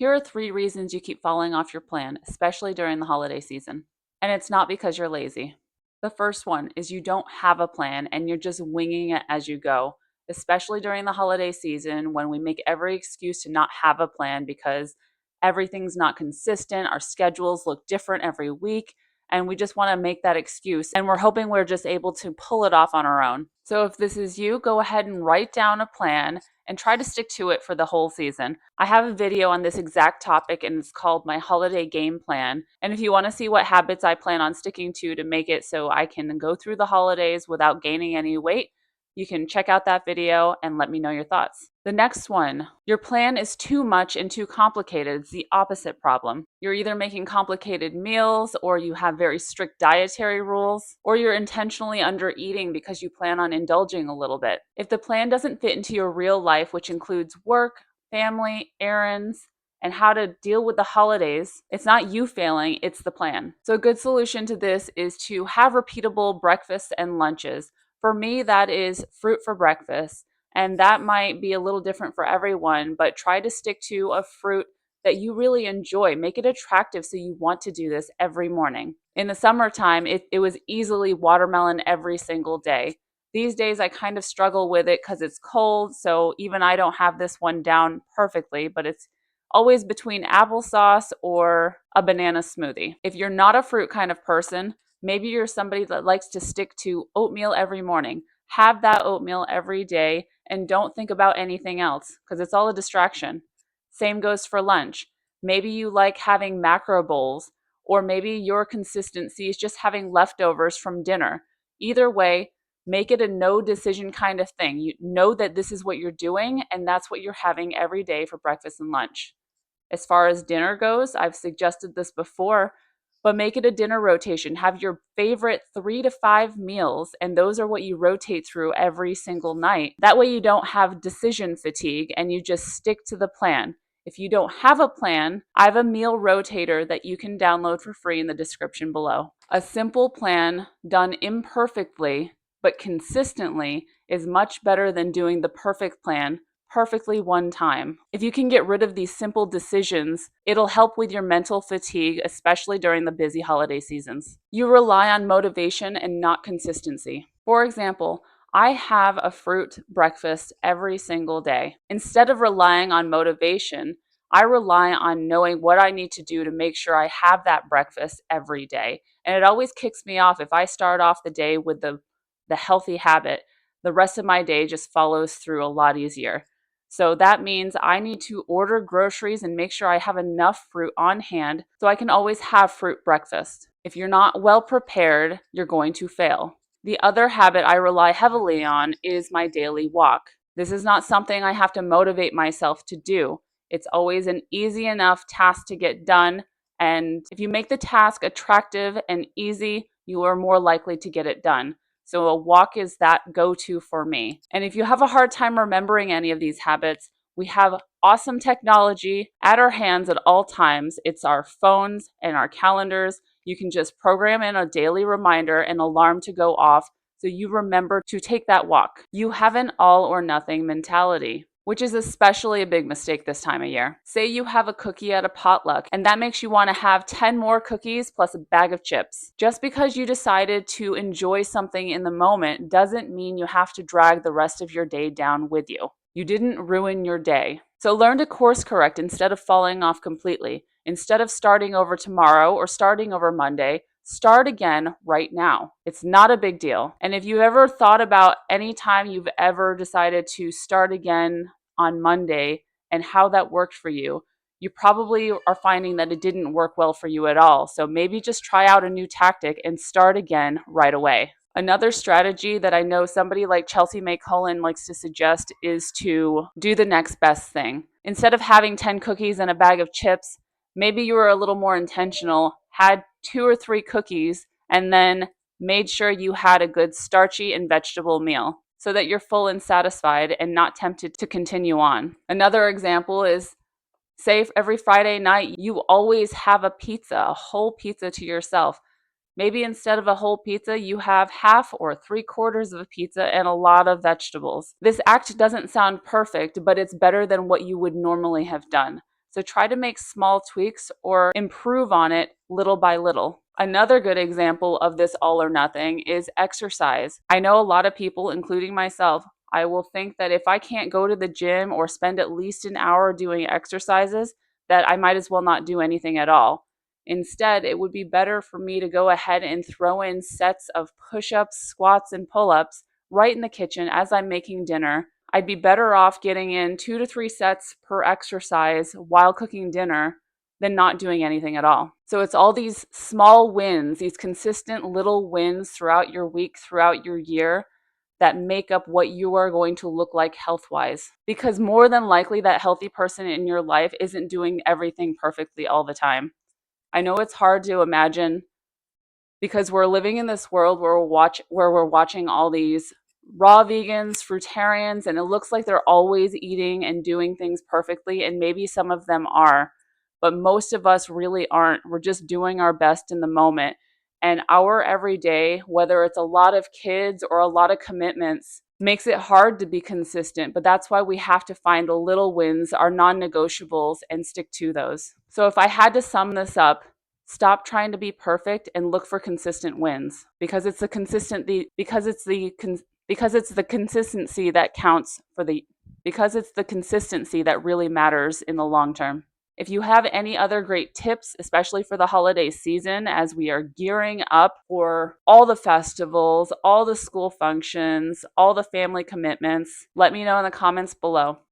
Here are 3 reasons you keep falling off your plan, especially during the holiday season. And it's not because you're lazy. The first one is you don't have a plan and you're just winging it as you go, especially during the holiday season when we make every excuse to not have a plan because everything's not consistent. Our schedules look different every week, and we just want to make that excuse. And we're hoping we're just able to pull it off on our own. So if this is you, go ahead and write down a plan and try to stick to it for the whole season. I have a video on this exact topic and it's called my holiday game plan. And if you want to see what habits I plan on sticking to make it so I can go through the holidays without gaining any weight, you can check out that video and let me know your thoughts. The next one, your plan is too much and too complicated. It's the opposite problem. You're either making complicated meals, or you have very strict dietary rules, or you're intentionally under eating because you plan on indulging a little bit. If the plan doesn't fit into your real life, which includes work, family, errands, and how to deal with the holidays, it's not you failing, it's the plan. So a good solution to this is to have repeatable breakfasts and lunches. For me, that is fruit for breakfast, and that might be a little different for everyone, but try to stick to a fruit that you really enjoy. Make it attractive so you want to do this every morning. In the summertime, it was easily watermelon every single day. These days, I kind of struggle with it because it's cold, so even I don't have this one down perfectly, but it's always between applesauce or a banana smoothie. If you're not a fruit kind of person, maybe you're somebody that likes to stick to oatmeal every morning. Have that oatmeal every day and don't think about anything else because it's all a distraction. Same goes for lunch. Maybe you like having macro bowls, or maybe your consistency is just having leftovers from dinner. Either way, make it a no decision kind of thing. You know that this is what you're doing and that's what you're having every day for breakfast and lunch. As far as dinner goes, I've suggested this before, but make it a dinner rotation. Have your favorite 3 to 5 meals, and those are what you rotate through every single night. That way, you don't have decision fatigue and you just stick to the plan. If you don't have a plan, I have a meal rotator that you can download for free in the description below. A simple plan done imperfectly but consistently is much better than doing the perfect plan perfectly one time. If you can get rid of these simple decisions, it'll help with your mental fatigue, especially during the busy holiday seasons. You rely on motivation and not consistency. For example, I have a fruit breakfast every single day. Instead of relying on motivation, I rely on knowing what I need to do to make sure I have that breakfast every day. And it always kicks me off if I start off the day with the healthy habit. The rest of my day just follows through a lot easier. So that means I need to order groceries and make sure I have enough fruit on hand so I can always have fruit breakfast. If you're not well prepared, you're going to fail. The other habit I rely heavily on is my daily walk. This is not something I have to motivate myself to do. It's always an easy enough task to get done, and if you make the task attractive and easy, you are more likely to get it done. So a walk is that go-to for me. And if you have a hard time remembering any of these habits, we have awesome technology at our hands at all times. It's our phones and our calendars. You can just program in a daily reminder and alarm to go off so you remember to take that walk. You have an all or nothing mentality, which is especially a big mistake this time of year. Say you have a cookie at a potluck, and that makes you want to have 10 more cookies plus a bag of chips. Just because you decided to enjoy something in the moment doesn't mean you have to drag the rest of your day down with you. You didn't ruin your day. So learn to course correct instead of falling off completely. Instead of starting over tomorrow or starting over Monday, start again right now. It's not a big deal. And if you ever thought about any time you've ever decided to start again on Monday and how that worked for you, you probably are finding that it didn't work well for you at all. So maybe just try out a new tactic and start again right away. Another strategy that I know somebody like Chelsea May Cullen likes to suggest is to do the next best thing. Instead of having 10 cookies and a bag of chips, maybe you were a little more intentional, had 2 or 3 cookies, and then made sure you had a good starchy and vegetable meal so that you're full and satisfied and not tempted to continue on. Another example is, say every Friday night you always have a pizza, a whole pizza to yourself. Maybe instead of a whole pizza, you have half or 3/4 of a pizza and a lot of vegetables. This act doesn't sound perfect, but it's better than what you would normally have done. So try to make small tweaks or improve on it little by little. Another good example of this all or nothing is exercise. I know a lot of people, including myself, I will think that if I can't go to the gym or spend at least an hour doing exercises, that I might as well not do anything at all. Instead, it would be better for me to go ahead and throw in sets of push ups, squats, and pull ups right in the kitchen as I'm making dinner. I'd be better off getting in 2 to 3 sets per exercise while cooking dinner than not doing anything at all. So it's all these small wins, these consistent little wins throughout your week, throughout your year, that make up what you are going to look like health wise. Because more than likely, that healthy person in your life isn't doing everything perfectly all the time. I know it's hard to imagine because we're living in this world where we're watching all these raw vegans, fruitarians, and it looks like they're always eating and doing things perfectly, and maybe some of them are, but most of us really aren't. We're just doing our best in the moment. And our everyday, whether it's a lot of kids or a lot of commitments, makes it hard to be consistent, but that's why we have to find the little wins, our non-negotiables, and stick to those. So if I had to sum this up, stop trying to be perfect and look for consistent wins because it's the consistency that counts for the because it's the consistency that really matters in the long term. If you have any other great tips, especially for the holiday season as we are gearing up for all the festivals, all the school functions, all the family commitments, let me know in the comments below.